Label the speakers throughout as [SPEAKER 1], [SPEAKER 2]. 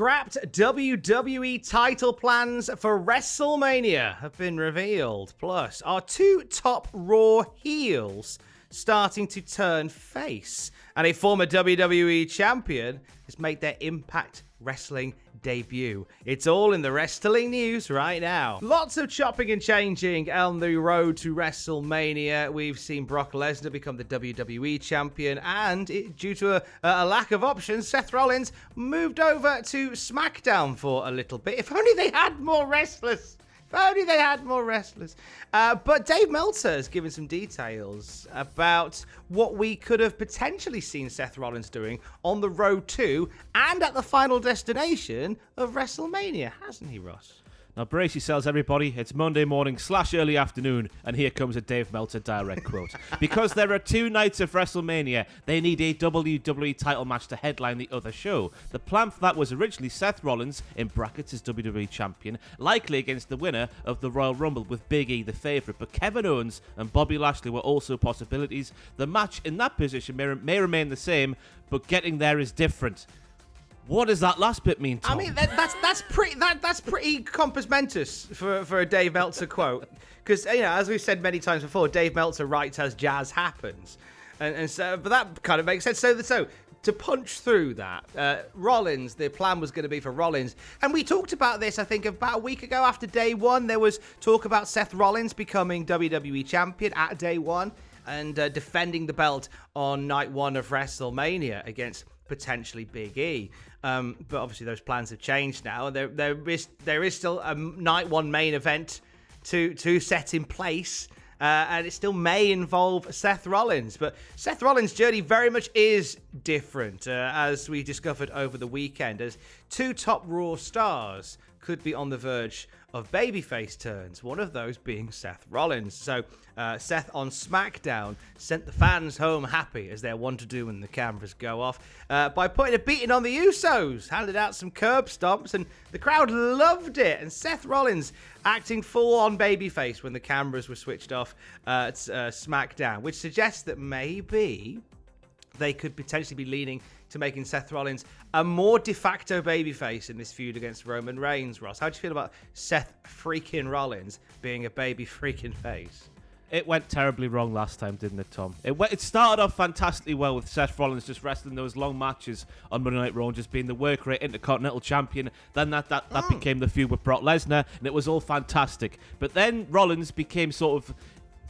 [SPEAKER 1] scrapped WWE title plans for WrestleMania have been revealed. Plus, our two top Raw heels starting to turn face. And a former WWE Champion has made their Impact Wrestling debut. It's all in the wrestling news right now. Lots of chopping and changing on the road to WrestleMania. We've seen Brock Lesnar become the WWE Champion, and due to a lack of options, Seth Rollins moved over to SmackDown for a little bit. If only they had more wrestlers. If only they had more wrestlers. But Dave Meltzer has given some details about what we could have potentially seen Seth Rollins doing on the road to and at the final destination of WrestleMania, hasn't he, Ross?
[SPEAKER 2] Now brace yourselves, everybody. It's Monday morning / early afternoon, and here comes a Dave Meltzer direct quote. Because there are 2 nights of WrestleMania, they need a WWE title match to headline the other show. The plan for that was originally Seth Rollins, in brackets as WWE Champion, likely against the winner of the Royal Rumble with Big E the favourite, but Kevin Owens and Bobby Lashley were also possibilities. The match in that position may remain the same, but getting there is different. What does that last bit mean, Tom?
[SPEAKER 1] I mean, that's pretty compos mentis for a Dave Meltzer quote. Because, you know, as we've said many times before, Dave Meltzer writes as jazz happens. And so, but that kind of makes sense. So to punch through that, Rollins, the plan was going to be for Rollins. And we talked about this, I think, about a week ago after day one. There was talk about Seth Rollins becoming WWE Champion at day one and defending the belt on night one of WrestleMania against potentially Big E. But obviously those plans have changed now. There is still a night one main event to set in place. And it still may involve Seth Rollins. But Seth Rollins' journey very much is different, as we discovered over the weekend, as 2 top Raw stars could be on the verge of babyface turns, one of those being Seth Rollins. So Seth on SmackDown sent the fans home happy, as they're wont to do when the cameras go off, by putting a beating on the Usos, handed out some curb stomps, and the crowd loved it. And Seth Rollins acting full-on babyface when the cameras were switched off at SmackDown, which suggests that maybe they could potentially be leaning to making Seth Rollins a more de facto babyface in this feud against Roman Reigns. Ross, how do you feel about Seth freaking Rollins being a baby freaking face?
[SPEAKER 2] It went terribly wrong last time, didn't it, Tom? It started off fantastically well with Seth Rollins just wrestling those long matches on Monday Night Raw and just being the work rate Intercontinental Champion. Then that became the feud with Brock Lesnar, and it was all fantastic. But then Rollins became sort of,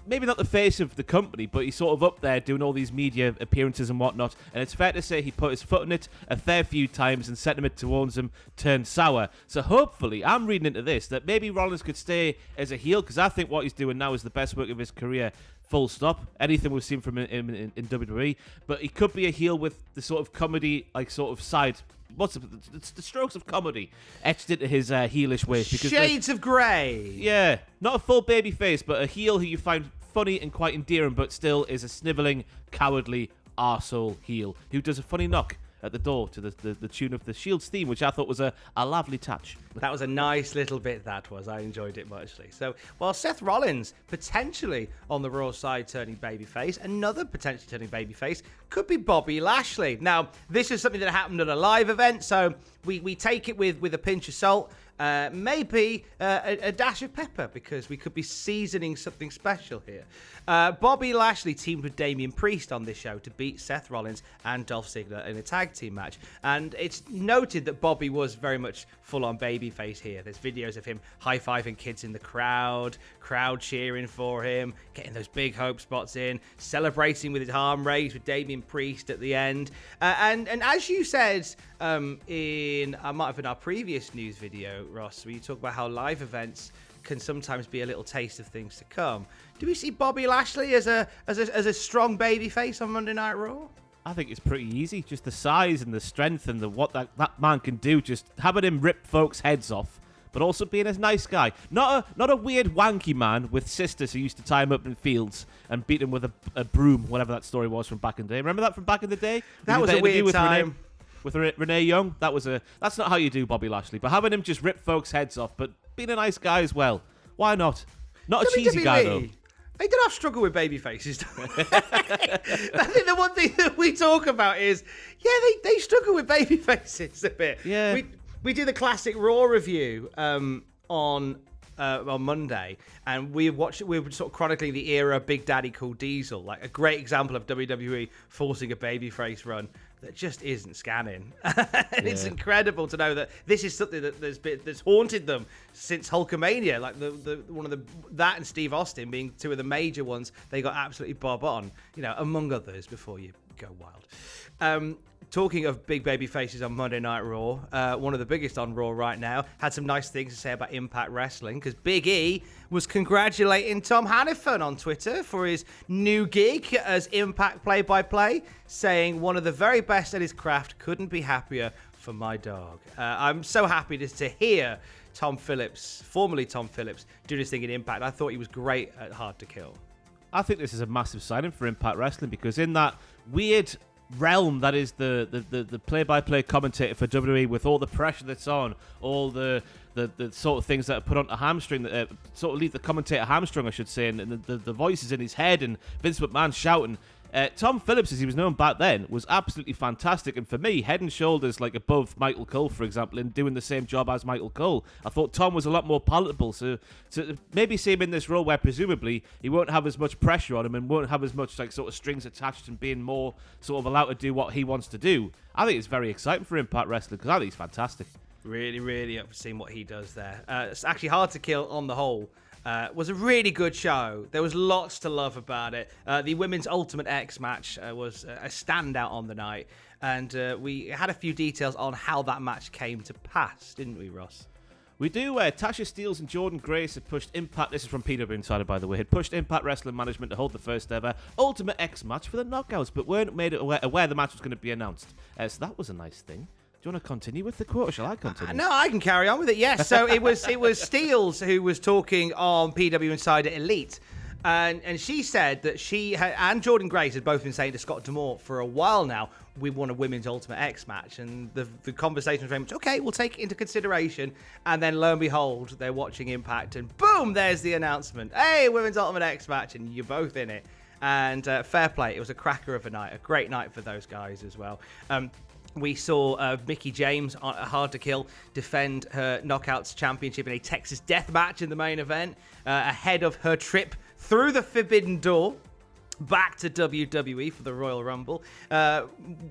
[SPEAKER 2] maybe not the face of the company, but he's sort of up there doing all these media appearances and whatnot. And it's fair to say he put his foot in it a fair few times, and sentiment towards him turned sour. So hopefully, I'm reading into this, that maybe Rollins could stay as a heel, because I think what he's doing now is the best work of his career, full stop. Anything we've seen from him in WWE. But he could be a heel with the sort of comedy, like sort of side... It's the strokes of comedy etched into his heelish ways.
[SPEAKER 1] Shades of grey.
[SPEAKER 2] Yeah, not a full baby face, but a heel who you find funny and quite endearing, but still is a snivelling, cowardly arsehole heel who does a funny knock at the door to the tune of the Shield's theme, which I thought was a lovely touch.
[SPEAKER 1] That was a nice little bit, that was. I enjoyed it muchly. So, while Seth Rollins potentially on the Raw side turning babyface, another potentially turning babyface could be Bobby Lashley. Now, this is something that happened at a live event, so we take it with a pinch of salt. Maybe a dash of pepper, because we could be seasoning something special here. Bobby Lashley teamed with Damian Priest on this show to beat Seth Rollins and Dolph Ziggler in a tag team match. And it's noted that Bobby was very much full-on babyface here. There's videos of him high-fiving kids in the crowd cheering for him, getting those big hope spots in, celebrating with his arm raised with Damian Priest at the end. And as you said in might have been our previous news video, Ross, where you talk about how live events can sometimes be a little taste of things to come. Do we see Bobby Lashley as a strong babyface on Monday Night Raw?
[SPEAKER 2] I think it's pretty easy. Just the size and the strength and what that man can do. Just having him rip folks' heads off, but also being a nice guy. Not a weird wanky man with sisters who used to tie him up in fields and beat him with a broom, whatever that story was from back in the day. Remember that from back in the day?
[SPEAKER 1] That was a weird time.
[SPEAKER 2] With Renee Young, that's not how you do Bobby Lashley. But having him just rip folks' heads off, but being a nice guy as well. Why not? Not a cheesy guy, though.
[SPEAKER 1] They don't have struggle with baby faces. I think the one thing that we talk about is, they struggle with baby faces a bit.
[SPEAKER 2] Yeah.
[SPEAKER 1] We do the classic Raw review on Monday, and we were sort of chronicling the era of Big Daddy Cool Diesel, like a great example of WWE forcing a babyface run that just isn't scanning. And it's incredible to know that this is something that's haunted them since Hulkamania. Like that and Steve Austin being two of the major ones they got absolutely bob on, among others, before you go wild. Talking of big baby faces on Monday Night Raw, one of the biggest on Raw right now, had some nice things to say about Impact Wrestling, because Big E was congratulating Tom Hannifin on Twitter for his new gig as Impact play-by-play, saying one of the very best at his craft, couldn't be happier for my dog. I'm so happy to hear Tom Phillips, formerly Tom Phillips, do this thing in Impact. I thought he was great at Hard to Kill.
[SPEAKER 2] I think this is a massive signing for Impact Wrestling, because in that weird realm that is the play-by-play commentator for WWE, with all the pressure that's on, all the sort of things that are put onto hamstring, that sort of leave the commentator hamstrung, I should say, and the voices in his head and Vince McMahon shouting. Tom Phillips, as he was known back then, was absolutely fantastic, and for me, head and shoulders like above Michael Cole, for example, in doing the same job as Michael Cole. I thought Tom was a lot more palatable, so to maybe see him in this role where presumably he won't have as much pressure on him and won't have as much like sort of strings attached and being more sort of allowed to do what he wants to do. I think it's very exciting for Impact Wrestling, because I think he's fantastic.
[SPEAKER 1] Really, really up for seeing what he does there. It's actually Hard to Kill on the whole. Was a really good show. There was lots to love about it. The Women's Ultimate X match was a standout on the night. And we had a few details on how that match came to pass, didn't we, Ross?
[SPEAKER 2] We do. Tasha Steelz and Jordan Grace had pushed Impact, this is from PW Insider, by the way, had pushed Impact Wrestling Management to hold the first ever Ultimate X match for the Knockouts, but weren't made aware the match was going to be announced. So that was a nice thing. Do you want to continue with the quote, or shall I continue?
[SPEAKER 1] No, I can carry on with it, yes. So it was Steelz who was talking on PW Insider Elite, and she said that she and Jordan Grace had both been saying to Scott D'Amore for a while now, we want a Women's Ultimate X match, and the conversation was very much, okay, we'll take it into consideration, and then lo and behold, they're watching Impact, and boom, there's the announcement. Hey, Women's Ultimate X match, and you're both in it. And fair play, it was a cracker of a night, a great night for those guys as well. We saw Mickie James on Hard to Kill defend her Knockouts Championship in a Texas Death Match in the main event, ahead of her trip through the Forbidden Door back to WWE for the Royal Rumble.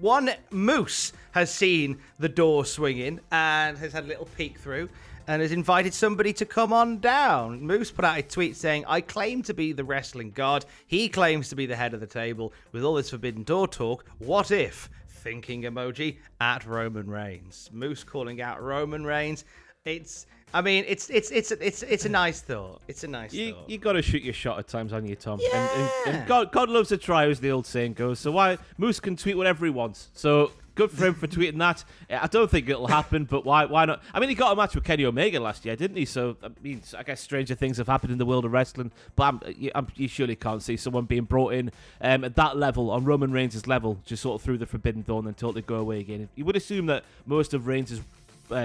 [SPEAKER 1] One Moose has seen the door swinging and has had a little peek through and has invited somebody to come on down. Moose put out a tweet saying, I claim to be the wrestling god. He claims to be the head of the table. With all this Forbidden Door talk, what if? Thinking emoji at Roman Reigns. Moose calling out Roman Reigns. It's a nice thought. It's a nice thought.
[SPEAKER 2] You got to shoot your shot at times, on you, Tom.
[SPEAKER 1] Yeah.
[SPEAKER 2] And God loves a try, as the old saying goes. So why Moose can tweet whatever he wants. So good for him for tweeting that. I don't think it'll happen, but why not? I mean, he got a match with Kenny Omega last year, didn't he? So I mean, I guess stranger things have happened in the world of wrestling. But you surely can't see someone being brought in at that level, on Roman Reigns' level, just sort of through the Forbidden Door and then totally go away again. You would assume that most of Reigns'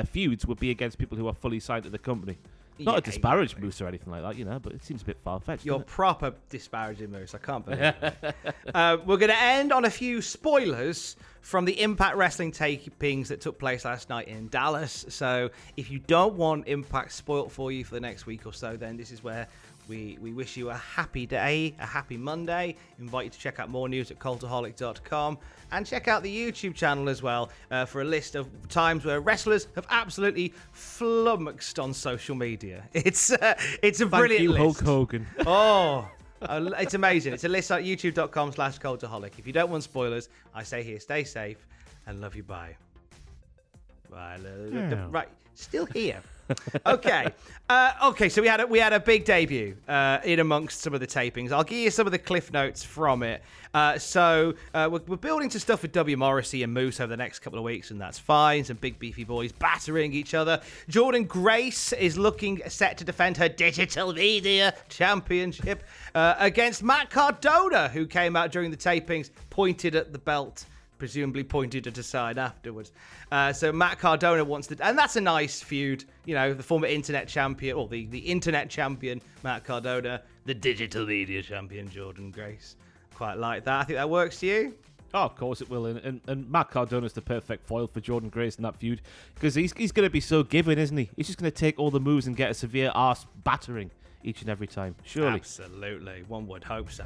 [SPEAKER 2] feuds would be against people who are fully signed to the company. Not to disparage Moose or anything like that, but it seems a bit far-fetched.
[SPEAKER 1] You're proper disparaging Moose. I can't believe it. We're going to end on a few spoilers from the Impact Wrestling tapings that took place last night in Dallas. So if you don't want Impact spoilt for you for the next week or so, then this is where we wish you a happy day, a happy Monday. Invite you to check out more news at cultaholic.com and check out the YouTube channel as well for a list of times where wrestlers have absolutely flummoxed on social media. It's a brilliant list.
[SPEAKER 2] Hulk Hogan.
[SPEAKER 1] Oh, it's amazing. It's a list at youtube.com/cultaholic. If you don't want spoilers, I say here, stay safe and love you. Bye. Bye.
[SPEAKER 2] Yeah.
[SPEAKER 1] Right, still here. Okay. So we had a big debut in amongst some of the tapings. I'll give you some of the cliff notes from it. We're building to stuff with W. Morrissey and Moose over the next couple of weeks, and that's fine. Some big beefy boys battering each other. Jordan Grace is looking set to defend her Digital Media Championship against Matt Cardona, who came out during the tapings, pointed at the belt, presumably pointed at a sign afterwards. So Matt Cardona wants to, and that's a nice feud. The former internet champion, or the internet champion, Matt Cardona, the Digital Media champion, Jordan Grace. Quite like that. I think that works to you.
[SPEAKER 2] Oh, of course it will. And Matt Cardona's the perfect foil for Jordan Grace in that feud because he's going to be so giving, isn't he? He's just going to take all the moves and get a severe arse battering each and every time. Surely.
[SPEAKER 1] Absolutely. One would hope so.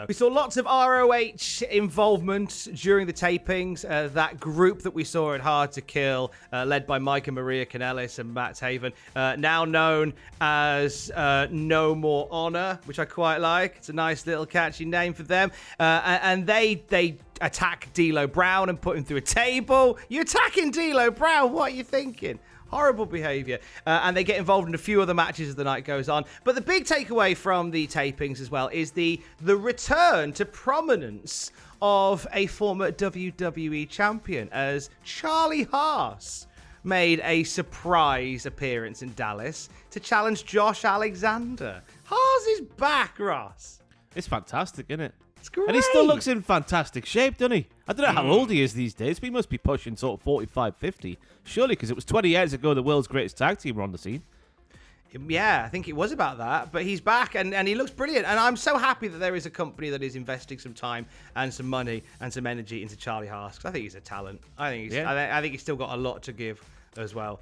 [SPEAKER 1] We saw lots of ROH involvement during the tapings. That group that we saw at Hard to Kill, led by Mike and Maria Kanellis and Matt Taven, now known as No More Honor, which I quite like. It's a nice little catchy name for them. And they attack D'Lo Brown and put him through a table. You're attacking D'Lo Brown. What are you thinking? Horrible behaviour. And they get involved in a few other matches as the night goes on. But the big takeaway from the tapings as well is the return to prominence of a former WWE champion, as Charlie Haas made a surprise appearance in Dallas to challenge Josh Alexander. Haas is back, Ross.
[SPEAKER 2] It's fantastic, isn't it?
[SPEAKER 1] It's great.
[SPEAKER 2] And he still looks in fantastic shape, doesn't he? I don't know how old he is these days, but he must be pushing sort of 45, 50. Surely, because it was 20 years ago the world's greatest tag team were on the scene.
[SPEAKER 1] Yeah, I think it was about that. But he's back and he looks brilliant. And I'm so happy that there is a company that is investing some time and some money and some energy into Charlie Haas. 'Cause I think he's a talent. I think he's still got a lot to give as well.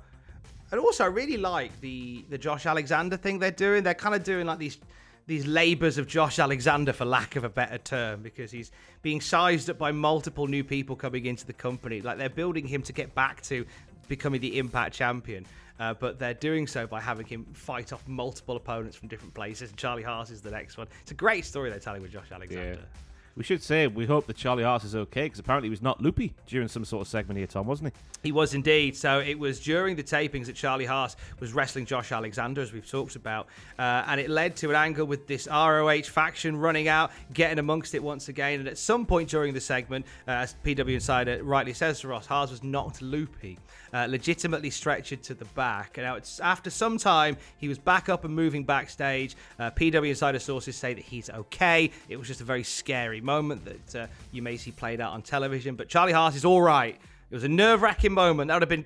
[SPEAKER 1] And also, I really like the Josh Alexander thing they're doing. They're kind of doing like these labours of Josh Alexander, for lack of a better term, because he's being sized up by multiple new people coming into the company. Like, they're building him to get back to becoming the Impact champion. But they're doing so by having him fight off multiple opponents from different places. And Charlie Haas is the next one. It's a great story they're telling with Josh Alexander.
[SPEAKER 2] Yeah. We should say we hope that Charlie Haas is okay, because apparently he was not loopy during some sort of segment here, Tom, wasn't he?
[SPEAKER 1] He was indeed. So it was during the tapings that Charlie Haas was wrestling Josh Alexander, as we've talked about. And it led to an angle with this ROH faction running out, getting amongst it once again. And at some point during the segment, as PW Insider rightly says to Ross, Haas was knocked loopy, legitimately stretchered to the back. And now it's after some time, he was back up and moving backstage. PW Insider sources say that he's okay. It was just a very scary moment that you may see played out on television. But Charlie Haas is all right. It was a nerve-wracking moment. That would have been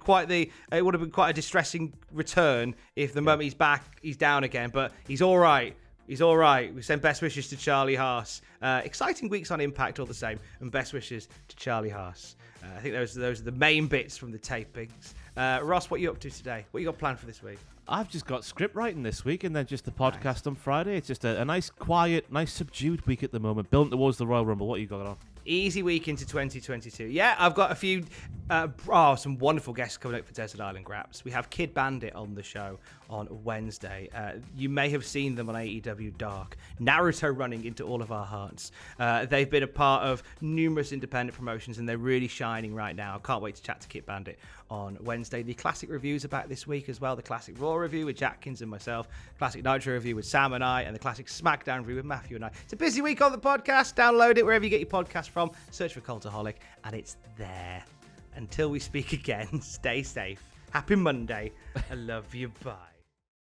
[SPEAKER 1] it would have been quite a distressing return if the moment he's back, he's down again. But he's all right. He's all right. We send best wishes to Charlie Haas. Exciting weeks on Impact all the same. And best wishes to Charlie Haas. I think those are the main bits from the tapings. Ross, what are you up to today? What you got planned for this week?
[SPEAKER 2] I've just got script writing this week and then just the podcast on Friday. It's just a nice, quiet, nice, subdued week at the moment, building towards the Royal Rumble. What you got on?
[SPEAKER 1] Easy week into 2022. Yeah, I've got a few, some wonderful guests coming up for Desert Island Graps. We have Kid Bandit on the show on Wednesday. You may have seen them on AEW Dark. Naruto running into all of our hearts. They've been a part of numerous independent promotions and they're really shining right now. I can't wait to chat to Kid Bandit on Wednesday. The Classic reviews are back this week as well. The Classic Raw review with Jackins and myself. Classic Nitro review with Sam and I. And the Classic SmackDown review with Matthew and I. It's a busy week on the podcast. Download it wherever you get your podcast from. Search for Cultaholic and it's there. Until we speak again, stay safe. Happy Monday. I love you. Bye.